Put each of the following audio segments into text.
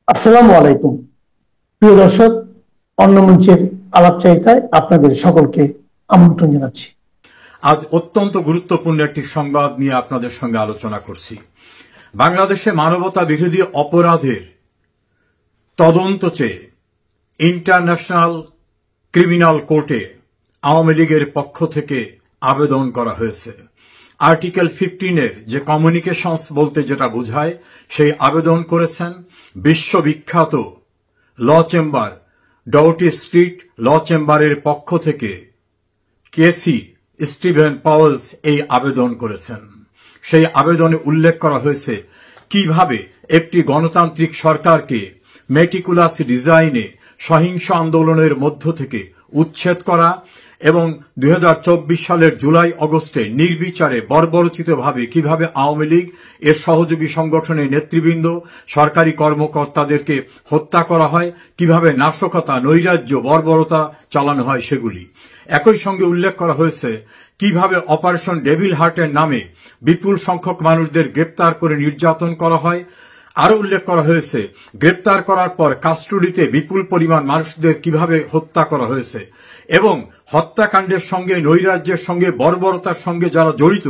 আসসালামু আলাইকুম প্রিয় দর্শক, অন্য মঞ্চের আলাপচারিতায় আপনাদের সকলকে আমন্ত্রণ জানাচ্ছি। আজ অত্যন্ত গুরুত্বপূর্ণ একটি সংবাদ নিয়ে আপনাদের সঙ্গে আলোচনা করছি। বাংলাদেশে মানবতা বিরোধী অপরাধের তদন্ত চেয়ে ইন্টারন্যাশনাল ক্রিমিনাল কোর্টে আওয়ামী লীগের পক্ষ থেকে আবেদন করা হয়েছে। আর্টিকেল 15-এর যে কমিউনিকেশনস বলতে যেটা বোঝায়, সেই আবেদন করেছেন বিশ্ববিখ্যাত ল চেম্বার, ডাউটি স্ট্রিট ল চেম্বারের পক্ষ থেকে কেসি স্টিভেন পাওয়েলস এই আবেদন করেছেন। সেই আবেদনে উল্লেখ করা হয়েছে কিভাবে একটি গণতান্ত্রিক সরকারকে মেটিকুলাস ডিজাইনে সহিংস আন্দোলনের মধ্য থেকে উচ্ছেদ করা এবং 2024 সালের জুলাই আগস্টে নির্বিচারে বর্বরোচিতভাবে কিভাবে আওয়ামী লীগ এর সহযোগী সংগঠনের নেতৃবৃন্দ, সরকারি কর্মকর্তাদেরকে হত্যা করা হয়, কিভাবে নাশকতা, নৈরাজ্য, বর্বরতা চালানো হয় সেগুলি। একই সঙ্গে উল্লেখ করা হয়েছে কিভাবে অপারেশন ডেভিল হার্টের নামে বিপুল সংখ্যক মানুষদের গ্রেপ্তার করে নির্যাতন করা হয়। আরো উল্লেখ করা হয়েছে গ্রেপ্তার করার পর কাস্টডিতে বিপুল পরিমাণ মানুষদের কিভাবে হত্যা করা হয়েছে এবং হত্যাকাণ্ডের সঙ্গে, নৈরাজ্যের সঙ্গে, বর্বরতার সঙ্গে যারা জড়িত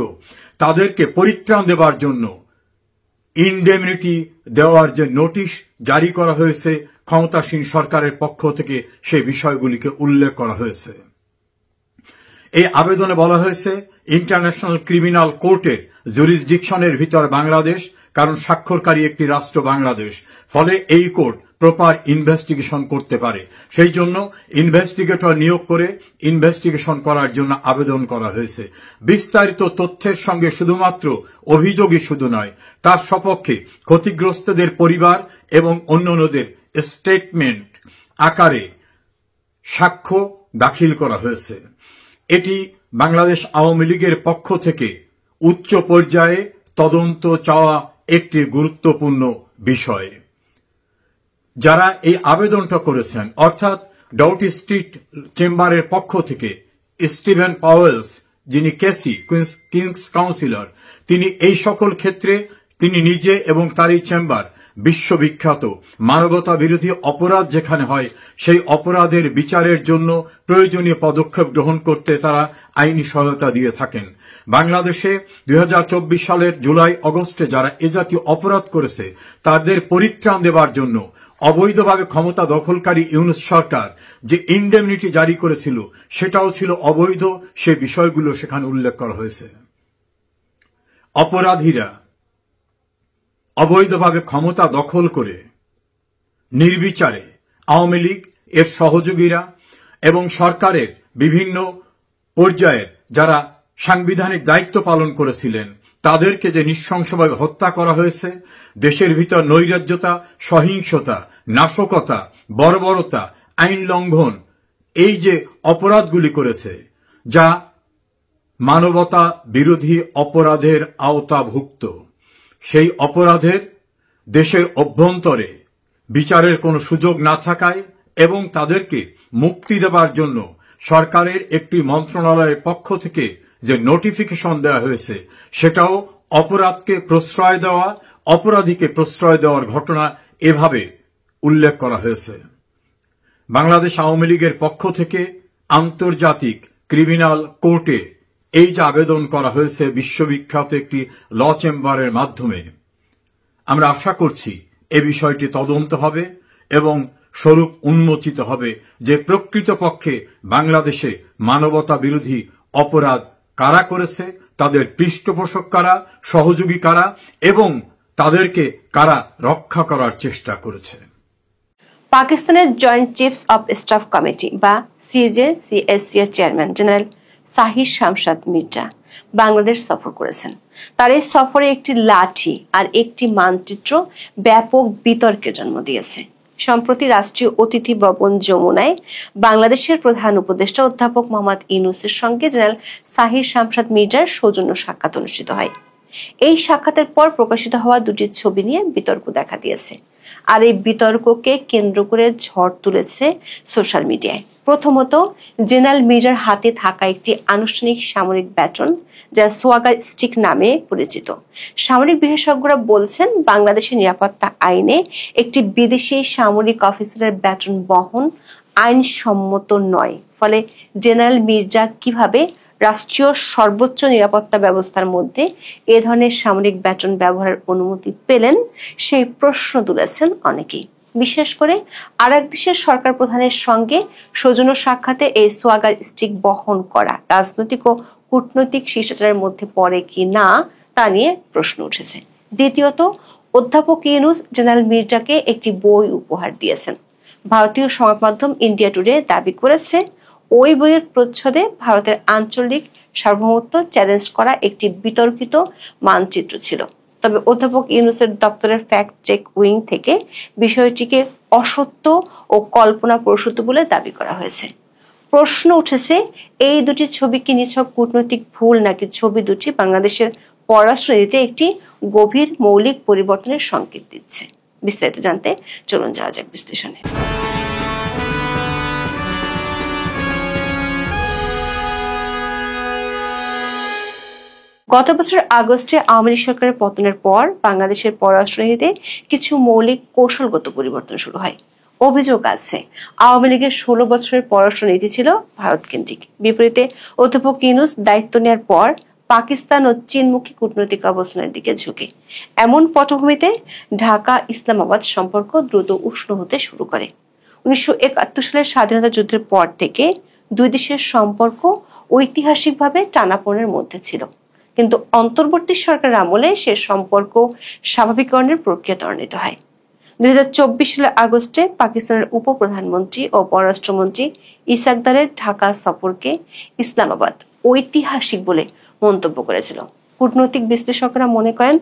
তাদেরকে পরিত্রাণ দেওয়ার জন্য ইনডেমনিটি দেওয়ার যে নোটিশ জারি করা হয়েছে ক্ষমতাসীন সরকারের পক্ষ থেকে, সেই বিষয়গুলিকে উল্লেখ করা হয়েছে। এই আবেদনে বলা হয়েছে ইন্টারন্যাশনাল ক্রিমিনাল কোর্টের জুরিসডিকশনের ভিতর বাংলাদেশ, কারণ স্বাক্ষরকারী একটি রাষ্ট্র বাংলাদেশ, ফলে এই কোর্ট প্রপার ইনভেস্টিগেশন করতে পারে। সেই জন্য ইনভেস্টিগেটর নিয়োগ করে ইনভেস্টিগেশন করার জন্য আবেদন করা হয়েছে। বিস্তারিত তথ্যের সঙ্গে শুধুমাত্র অভিযোগই শুধু নয়, তার সপক্ষে ক্ষতিগ্রস্তদের পরিবার এবং অন্যান্যদের স্টেটমেন্ট আকারে সাক্ষ্য দাখিল করা হয়েছে। এটি বাংলাদেশ আওয়ামী লীগের পক্ষ থেকে উচ্চ পর্যায়ে তদন্ত চাওয়া একটি গুরুত্বপূর্ণ বিষয়। যারা এই আবেদনটা করেছেন, অর্থাৎ ডাউটি স্ট্রিট চেম্বারের পক্ষ থেকে স্টিভেন পাওয়েলস, যিনি কেসি কিংস কাউন্সিলর, তিনি এই সকল ক্ষেত্রে তিনি নিজে এবং তার এই চেম্বার বিশ্ববিখ্যাত মানবতা বিরোধী অপরাধ যেখানে হয় সেই অপরাধের বিচারের জন্য প্রয়োজনীয় পদক্ষেপ গ্রহণ করতে তারা আইনি সহায়তা দিয়ে থাকেন। বাংলাদেশে 2024 সালের জুলাই আগস্টে যারা এ জাতীয় অপরাধ করেছে তাদের পরিত্রাণ দেওয়ার জন্য অবৈধভাবে ক্ষমতা দখলকারী ইউনূস সরকার যে ইনডেমনিটি জারি করেছিল সেটাও ছিল অবৈধ। সে বিষয়গুলো সেখানে উল্লেখ করা হয়েছে। অপরাধীরা অবৈধভাবে ক্ষমতা দখল করে নির্বিচারে আওয়ামী লীগ, এর সহযোগীরা এবং সরকারের বিভিন্ন পর্যায়ের যারা সাংবিধানিক দায়িত্ব পালন করেছিলেন তাদেরকে যে নৃশংসভাবে হত্যা করা হয়েছে, দেশের ভিতর নৈরাজ্যতা, সহিংসতা, নাশকতা, বর্বরতা, আইন লঙ্ঘন, এই যে অপরাধগুলি করেছে যা মানবতা বিরোধী অপরাধের আওতাভুক্ত, সেই অপরাধের দেশের অভ্যন্তরে বিচারের কোনো সুযোগ না থাকায় এবং তাদেরকে মুক্তি দেবার জন্য সরকারের একটি মন্ত্রণালয়ের পক্ষ থেকে যে নোটিফিকেশন দেওয়া হয়েছে সেটাও অপরাধকে প্রশ্রয় দেওয়া, অপরাধীকে প্রশ্রয় দেওয়ার ঘটনা এভাবে উল্লেখ করা হয়েছে। বাংলাদেশ আওয়ামী লীগের পক্ষ থেকে আন্তর্জাতিক ক্রিমিনাল কোর্টে এই যে আবেদন করা হয়েছে বিশ্ববিখ্যাত একটি ল চেম্বারের মাধ্যমে, আমরা আশা করছি এ বিষয়টি তদন্ত হবে এবং স্বরূপ উন্মোচিত হবে যে প্রকৃতপক্ষে বাংলাদেশে মানবতা বিরোধী অপরাধ কারা করেছে, তাদের পৃষ্ঠপোষক কারা, সহযোগী কারা এবং তাদেরকে কারা রক্ষা করার চেষ্টা করেছে। পাকিস্তানের joint chiefs of staff committee বা সিজেসিএসসি এর চেয়ারম্যান জেনারেল সাহির শামসাদ মির্জা বাংলাদেশ সফর করেছেন। তার এই সফরে একটি লাঠি আর একটি মানচিত্র ব্যাপক বিতর্কের জন্ম দিয়েছে। সম্প্রতি রাষ্ট্রীয় অতিথি ভবন যমুনায় বাংলাদেশের প্রধান উপদেষ্টা অধ্যাপক মোহাম্মদ ইউনূসের সঙ্গে জেনারেল সাহির শামসাদ মির্জার সৌজন্য সাক্ষাৎ অনুষ্ঠিত হয়। এই সাক্ষাতের পর প্রকাশিত হওয়া দুটি ছবি নিয়ে বিতর্ক দেখা দিয়েছে। আর এই বিতর্ককে কেন্দ্র করে ঝড় তুলেছে সোশ্যাল মিডিয়ায়। প্রথমত, জেনারেল মির্জার হাতে থাকা একটি আনুষ্ঠানিক সামরিক ব্যাটন, যা সোয়াগার স্টিক নামে পরিচিত। সামরিক বিশেষজ্ঞরা বলছেন, বাংলাদেশের নিরাপত্তা আইনে একটি বিদেশি সামরিক অফিসারের ব্যাটন বহন আইনসম্মত নয়। ফলে জেনারেল মির্জা কিভাবে রাষ্ট্রীয় সর্বোচ্চ নিরাপত্তা ব্যবস্থার মধ্যে এ ধরনের সামরিক ব্যাটন ব্যবহারের অনুমতি পেলেন, সেই প্রশ্ন তুলেছেন অনেকেই। বিশেষ করে আরেক দেশের সরকার প্রধানের সঙ্গে সৌজন্য সাক্ষাতে এই সোয়াগার স্টিক বহন করা রাজনৈতিক ও কূটনৈতিক শিষ্টাচারের মধ্যে পড়ে কি না তা নিয়ে প্রশ্ন উঠেছে। দ্বিতীয়ত, অধ্যাপক ইউনূস জেনারেল মির্জাকে একটি বই উপহার দিয়েছেন। ভারতীয় সংবাদ মাধ্যম ইন্ডিয়া টুডে দাবি করেছে, ওই বইয়ের প্রচ্ছদে ভারতের আঞ্চলিক সার্বভৌমত্ব চ্যালেঞ্জ করা একটি বিতর্কিত মানচিত্র ছিল। তবে অধ্যাপক ইউনূসের দপ্তরের ফ্যাক্ট চেক উইং থেকে বিষয়টিকে অসত্য ও কল্পনা প্রসূত বলে দাবি করা হয়েছে। প্রশ্ন উঠেছে, এই দুটি ছবি কি নিছক কূটনৈতিক ভুল, নাকি ছবি দুটি বাংলাদেশের পররাষ্ট্রনীতিতে একটি গভীর মৌলিক পরিবর্তনের সংকেত দিচ্ছে? বিস্তারিত জানতে চলুন যাওয়া যাক বিশ্লেষণে। গত বছর আগস্টে আওয়ামী লীগ সরকারের পতনের পর বাংলাদেশের পররাষ্ট্রনীতিতে কিছু মৌলিক কৌশলগত পরিবর্তন শুরু হয়। অভিযোগ আছে, আওয়ামী লীগের 16 বছরের পররাষ্ট্রনীতি ছিল ভারত কেন্দ্রিক। বিপরীতে অধ্যাপক ইউনূস দায়িত্ব নেওয়ার পর পাকিস্তান ও চীনমুখী কূটনৈতিক অবস্থানের দিকে ঝুঁকে। এমন পটভূমিতে ঢাকা ইসলামাবাদ সম্পর্ক দ্রুত উষ্ণ হতে শুরু করে। 1971 সালের স্বাধীনতা যুদ্ধের পর থেকে দুই দেশের সম্পর্ক ঐতিহাসিকভাবে টানাপোড়েনের মধ্যে ছিল, কিন্তু অন্তর্বর্তী সরকার আমলে সে সম্পর্ক স্বাভাবিকরণের প্রক্রিয়া ত্বরান্বিত হয়। 2024 সালের আগস্টে পাকিস্তানের উপপ্রধানমন্ত্রী ও পররাষ্ট্রমন্ত্রী ইসাক দারের ঢাকা সফরকে ইসলামাবাদ ঐতিহাসিক বলে মন্তব্য করেছিল। কূটনৈতিক বিশ্লেষকরা মনে করেন,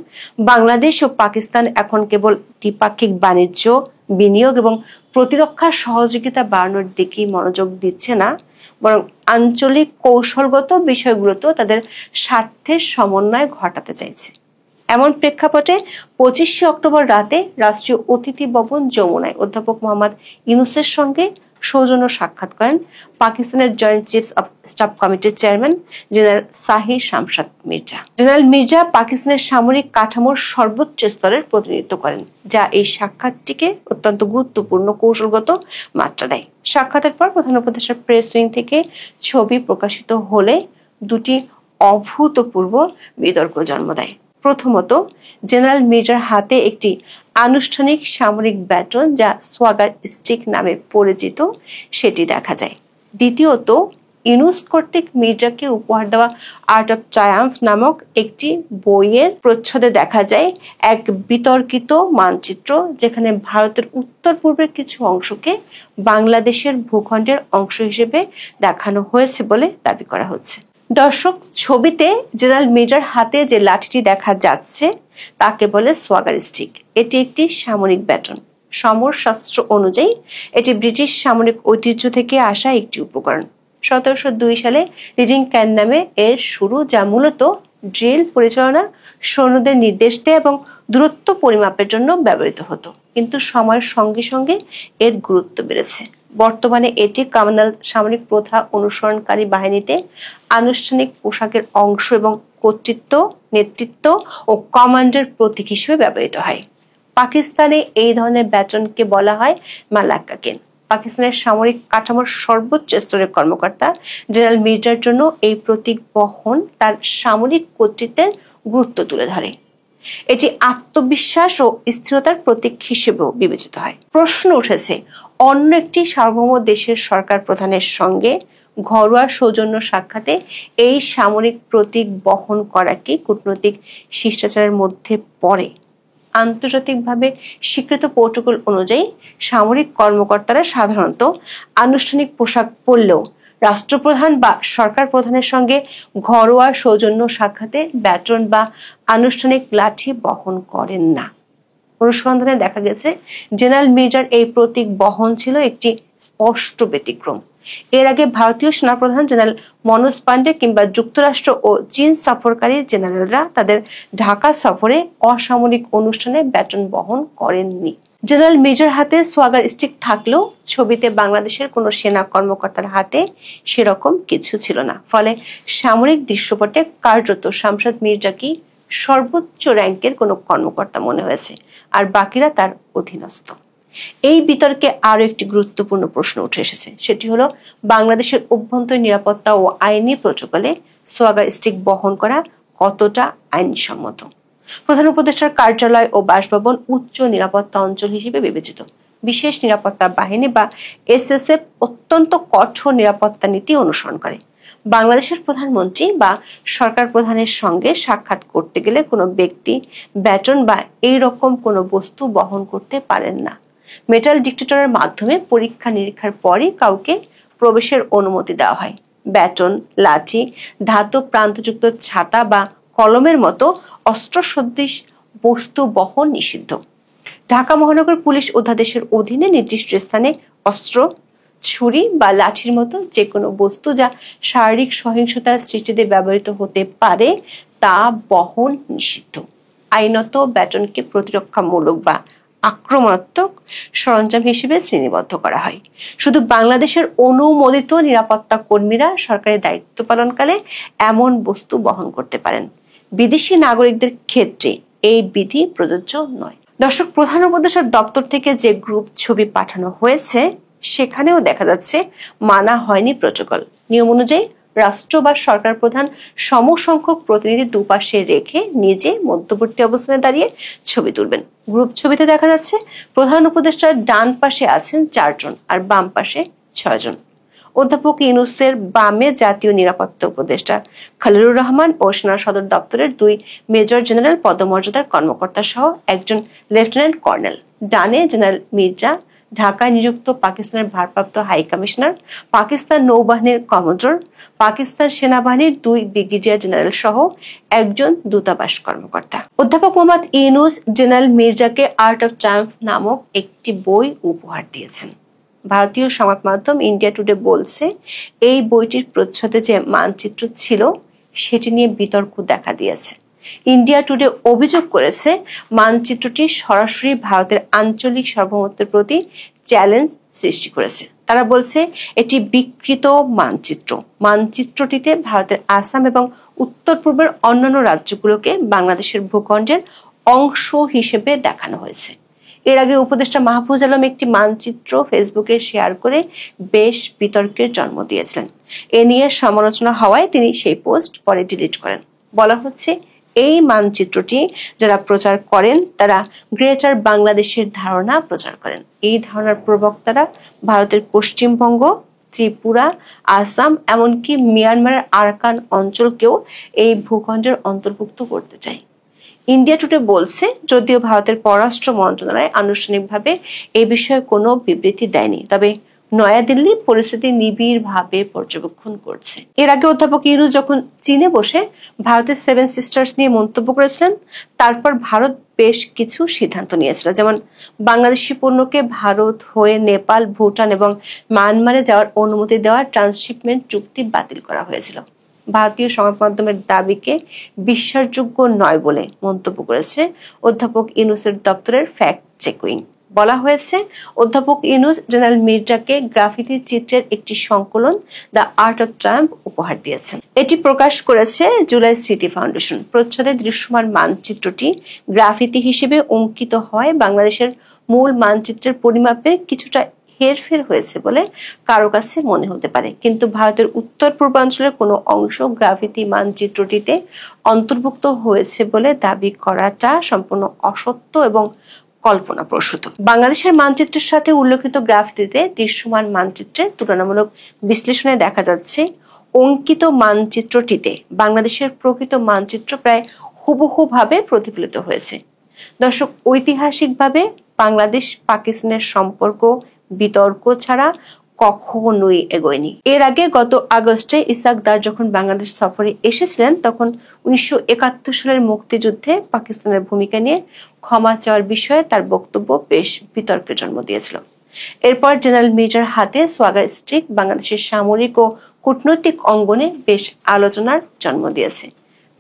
বাংলাদেশ ও পাকিস্তান এখন কেবল দ্বিপাক্ষিক বাণিজ্য, বিনিয়োগ এবং প্রতিরক্ষা সহযোগিতা বাড়ানোর দিকেই মনোযোগ দিচ্ছে না, বরং আঞ্চলিক কৌশলগত বিষয়গুলোতেও তাদের স্বার্থের সমন্বয় ঘটাতে চাইছে। এমন প্রেক্ষাপটে 25 অক্টোবর রাতে রাষ্ট্রীয় অতিথি ভবন যমুনায় অধ্যাপক মোহাম্মদ ইউনূসের সঙ্গে সৌজন্য সাক্ষাৎ করেন পাকিস্তানের জয়েন্ট চিফস অব স্টাফ কমিটির chairman general Shahir Shamsad Mirza. General Mirza পাকিস্তানের সামরিক কাঠামোর সর্বোচ্চ স্তরের প্রতিনিধিত্ব করেন, যা এই সাক্ষাৎটিকে অত্যন্ত গুরুত্বপূর্ণ কৌশলগত মাত্রা দেয়। সাক্ষাতের পর প্রধান উপদেষ্টার প্রেস উইং থেকে ছবি প্রকাশিত হলে দুটি অভূতপূর্ব বিতর্ক জন্ম দেয়। প্রথমত, জেনারেল মির্জার হাতে একটি আনুষ্ঠানিক সামরিক ব্যাটন, যা সোয়াগার স্টিক নামে পরিচিত, সেটি দেখা যায়। দ্বিতীয়ত, ইউনূস কর্তৃক মির্জাকে উপহার দেওয়া আর্ট অফ ট্রায়াম্ফ নামক একটি বইয়ের প্রচ্ছদে দেখা যায় এক বিতর্কিত মানচিত্র, যেখানে ভারতের উত্তর পূর্বের কিছু অংশকে বাংলাদেশের ভূখণ্ডের অংশ হিসেবে দেখানো হয়েছে বলে দাবি করা হচ্ছে। দর্শক, ছবিতে জেনারেল মির্জার হাতে যে লাঠিটি দেখা যাচ্ছে তাকে বলে সোয়াগার স্টিক। এটি একটি সামরিক ব্যাটন। সমরশাস্ত্র অনুযায়ী এটি ব্রিটিশ সামরিক ঐতিহ্য থেকে আসা একটি উপকরণ। 1702 সালে রিডিং ক্যান নামে এর শুরু, যা মূলত ড্রিল পরিচালনা, সৈন্যদের নির্দেশ দেয় এবং দূরত্ব পরিমাপের জন্য ব্যবহৃত হতো। কিন্তু সময়ের সঙ্গে সঙ্গে এর গুরুত্ব বেড়েছে। বর্তমানে এটি কমান্ডাল সামরিক প্রথা অনুসরণকারী বাহিনীতে আনুষ্ঠানিক পোশাকের অংশ এবং কর্তৃত্ব, নেতৃত্ব ও কমান্ডের প্রতীক হিসেবে ব্যবহৃত হয়। পাকিস্তানে এই ধরনের ব্যাটনকে বলা হয় মালাক্কা কেন। পাকিস্তানের সামরিক কাঠামোর সর্বোচ্চ স্তরের কর্মকর্তা জেনারেল মির্জার জন্য এই প্রতীক বহন তার সামরিক কর্তৃত্বের গুরুত্ব তুলে ধরে। এটি আত্মবিশ্বাস ও স্থিরতার প্রতীক হিসেবেও বিবেচিত হয়। প্রশ্ন উঠেছে, অন্য একটি সার্বভৌম দেশের সরকার প্রধানের সঙ্গে ঘরোয়া সৌজন্য সাক্ষাতে এই সামরিক প্রতীক বহন করা কি কূটনৈতিক শিষ্টাচারের মধ্যে পড়ে? আন্তর্জাতিকভাবে স্বীকৃত প্রোটোকল অনুযায়ী সামরিক কর্মকর্তারা সাধারণত আনুষ্ঠানিক পোশাক পরলেও রাষ্ট্রপ্রধান বা সরকার প্রধানের সঙ্গে ঘরোয়া সৌজন্য সাক্ষাতে ব্যাটন বা আনুষ্ঠানিক লাঠি বহন করেন না। অনুসন্ধানে দেখা গেছে, জেনারেল মির্জার এই প্রতীক বহন ছিল একটি স্পষ্ট ব্যতিক্রম। এর আগে ভারতীয় সেনাপ্রধান জেনারেল মনোজ পান্ডে কিংবা যুক্তরাষ্ট্র ও চীন সফরকারী জেনারেলরা তাদের ঢাকা সফরে অসামরিক অনুষ্ঠানে ব্যাটন বহন করেননি। জেনারেল মির্জার হাতে সোয়াগার স্টিক থাকলেও ছবিতে বাংলাদেশের কোনো সেনা কর্মকর্তার হাতে সেরকম কিছু ছিল না। ফলে সামরিক দৃশ্যপটে কার্যত শামশাদ মির্জাকে সর্বোচ্চ র্যাঙ্কের কোনো কর্মকর্তা মনে হয়েছে, আর বাকিরা তার অধীনস্থ। এই বিতর্কে আরো একটি গুরুত্বপূর্ণ প্রশ্ন উঠে এসেছে, সেটি হলো বাংলাদেশের অভ্যন্তরীণ নিরাপত্তা ও আইনি প্রটোকলে সোয়াগার স্টিক বহন করা কতটা আইনসম্মত। প্রধান উপদেষ্টার কার্যালয় ও বাসভবন উচ্চ নিরাপত্তা অঞ্চল হিসেবে বিবেচিত। বিশেষ নিরাপত্তা বাহিনী বা এসএসএফ অত্যন্ত কঠোর নিরাপত্তা নীতি অনুসরণ করে। বাংলাদেশের প্রধানমন্ত্রী বা সরকার প্রধানের সঙ্গে সাক্ষাৎ করতে গেলে কোনো ব্যক্তি ব্যাটন বা এই রকম কোনো বস্তু বহন করতে পারেন না। মেটাল ডিটেক্টরের মাধ্যমে পরীক্ষা নিরীক্ষার পরই কাউকে প্রবেশের অনুমতি দেওয়া হয়। ব্যাটন, লাঠি, ধাতব প্রান্তযুক্ত ছাতা বা কলমের মতো অস্ত্রসদৃশ বস্তু বহন নিষিদ্ধ। ঢাকা মহানগর পুলিশ অধ্যাদেশের অধীনে নির্দিষ্ট স্থানে অস্ত্র, ছুরি বা লাঠির মতো যে কোনো বস্তু যা শারীরিক সহিংসতার সৃষ্টিতে ব্যবহৃত হতে পারে তা বহন নিষিদ্ধ। আইনত ব্যাটনকে প্রতিরক্ষামূলক বা আক্রমণাত্মক সরঞ্জাম হিসেবে শ্রেণীবদ্ধ করা হয়। শুধু বাংলাদেশের অনুমোদিত নিরাপত্তা কর্মীরা সরকারি দায়িত্ব পালনকালে এমন বস্তু বহন করতে পারেন। বিদেশি নাগরিকদের ক্ষেত্রে এই বিধি প্রযোজ্য নয়। দর্শক, প্রধান উপদেষ্টার দপ্তর থেকে যে গ্রুপ ছবি পাঠানো হয়েছে সেখানেও দেখা যাচ্ছে মানা হয়নি প্রটোকল। নিয়ম অনুযায়ী রাষ্ট্র বা সরকার প্রধান সমসংখ্যক প্রতিনিধি দুপাশে রেখে নিজে মধ্যবর্তী অবস্থানে দাঁড়িয়ে ছবি তুলবেন। গ্রুপ ছবিতে দেখা যাচ্ছে প্রধান উপদেষ্টার ডান পাশে আছেন 4 জন আর বাম পাশে 6 জন। অধ্যাপক ইউনূসের বামে জাতীয় নিরাপত্তা উপদেষ্টা খলিলুর রহমান ও সেনা সদর দপ্তরের 2 মেজর জেনারেল পদমর্যাদার কর্মকর্তা সহ একজন লেফটেন্যান্ট কর্নেল। ডানে জেনারেল মির্জা, ঢাকায় নিযুক্ত পাকিস্তানের ভারপ্রাপ্ত হাই কমিশনার, পাকিস্তান নৌবাহিনীর কমান্ডার, পাকিস্তান সেনাবাহিনীর 2 ব্রিগেডিয়ার জেনারেল সহ একজন দূতাবাস কর্মকর্তা। অধ্যাপক মোহাম্মদ ইউনূস জেনারেল মির্জাকে আর্ট অফ ট্রায়াম্ফ নামক একটি বই উপহার দিয়েছেন। ভারতীয় সংবাদ মাধ্যম ইন্ডিয়া টুডে বলছে, এই বইটির প্রচ্ছদে যে মানচিত্র ছিল সেটি নিয়ে বিতর্ক দেখা দিয়েছে। ইন্ডিয়া টুডে অভিযোগ করেছে মানচিত্রটি সরাসরি ভারতের আঞ্চলিক সার্বভৌমত্বের প্রতি চ্যালেঞ্জ সৃষ্টি করেছে। তারা বলছে এটি বিকৃত মানচিত্র। মানচিত্রটিতে ভারতের আসাম এবং উত্তর পূর্বের অন্যান্য রাজ্যগুলোকে বাংলাদেশের ভূখণ্ডের অংশ হিসেবে দেখানো হয়েছে। এর আগে উপদেষ্টা মাহফুজ আলম একটি মানচিত্র ফেসবুকে শেয়ার করে বেশ বিতর্কের জন্ম দিয়েছিলেন। এ নিয়ে সমালোচনা হওয়ায় তিনি সেই পোস্ট পরে ডিলিট করেন। বলা হচ্ছে এই মানচিত্রটি যারা প্রচার করেন তারা গ্রেটার বাংলাদেশের ধারণা প্রচার করেন। এই ধারণার প্রবক্তারা ভারতের পশ্চিমবঙ্গ, ত্রিপুরা, আসাম এমনকি মিয়ানমারের আরাকান অঞ্চলকেও এই ভূখণ্ডের অন্তর্ভুক্ত করতে চায়। ইন্ডিয়া টুডে বলছে, যদিও ভারতের পররাষ্ট্র মন্ত্রণালয় আনুষ্ঠানিকভাবে এই বিষয়ে কোনো বিবৃতি দেয়নি, তবে নয়াদিল্লি পরিস্থিতি নিবিড়ভাবে পর্যবেক্ষণ করছে। এর আগে অধ্যাপক ইউনূস যখন চীনে বসে ভারতের 7 সিস্টার্স নিয়ে মন্তব্য করেছিলেন, তারপর ভারত বেশ কিছু সিদ্ধান্ত নিয়েছিল, যেমন বাংলাদেশি পণ্যকে ভারত হয়ে নেপাল, ভুটান এবং মায়ানমারে যাওয়ার অনুমতি দেওয়ার ট্রান্সশিপমেন্ট চুক্তি বাতিল করা হয়েছিল। ভারতীয় সংবাদ মাধ্যমের দাবিকে বিশ্বাসযোগ্য নয় বলে মন্তব্য করেছে অধ্যাপক ইউনূসের দপ্তরের ফ্যাক্ট চেক উইং। বলা হয়েছে, অধ্যাপক ইউনূস জেনারেল মির্জাকে গ্রাফিতি চিত্রের একটি সংকলন দ্য আর্ট অফ ট্রায়াম্ফ উপহার দিয়েছেন। এটি প্রকাশ করেছে জুলাই স্মৃতি ফাউন্ডেশন। প্রচ্ছদে দৃশ্যমান মানচিত্রটি গ্রাফিতি হিসেবে অঙ্কিত হয় বাংলাদেশের মূল মানচিত্রের পরিমাপের কিছুটা হেরফের হয়েছে বলে কারো কাছে মনে হতে পারে, কিন্তু ভারতের উত্তর পূর্বাঞ্চলের কোনো অংশ গ্রাফিতি মানচিত্রটিতে অন্তর্ভুক্ত হয়েছে বলে দাবি করাটা সম্পূর্ণ অসত্য এবং কল্পনাপ্রসূত। বাংলাদেশের মানচিত্রের সাথে উল্লেখিত গ্রাফিতিতে দৃশ্যমান মানচিত্রের তুলনামূলক বিশ্লেষণে দেখা যাচ্ছে অঙ্কিত মানচিত্রটিতে বাংলাদেশের প্রকৃত মানচিত্র প্রায় হুবহু ভাবে প্রতিফলিত হয়েছে। দর্শক, ঐতিহাসিকভাবে বাংলাদেশ পাকিস্তানের সম্পর্ক বিতর্ক ছাড়া কখনোই এগোয়নি। এর আগে গত আগস্টে ইসাক দার যখন বাংলাদেশ সফরে এসেছিলেন, তখন 1971 সালের মুক্তিযুদ্ধে পাকিস্তানের ভূমিকা নিয়ে ক্ষমা চাওয়ার বিষয়ে তার বক্তব্য বেশ বিতর্কের জন্ম দিয়েছিল। এরপর জেনারেল মির্জার হাতে সোয়াগার স্টিক বাংলাদেশের সামরিক ও কূটনৈতিক অঙ্গনে বেশ আলোচনার জন্ম দিয়েছে।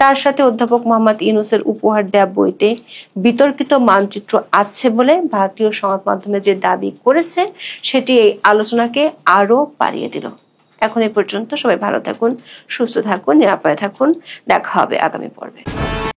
তার সাথে অধ্যাপক মোহাম্মদ ইউনূসের উপহার দেয়া বইতে বিতর্কিত মানচিত্র আছে বলে ভারতীয় সংবাদ মাধ্যমে যে দাবি করেছে সেটি এই আলোচনাকে আরো বাড়িয়ে দিল। এখন এ পর্যন্ত। সবাই ভালো থাকুন, সুস্থ থাকুন, নিরাপদে থাকুন। দেখা হবে আগামী পর্বে।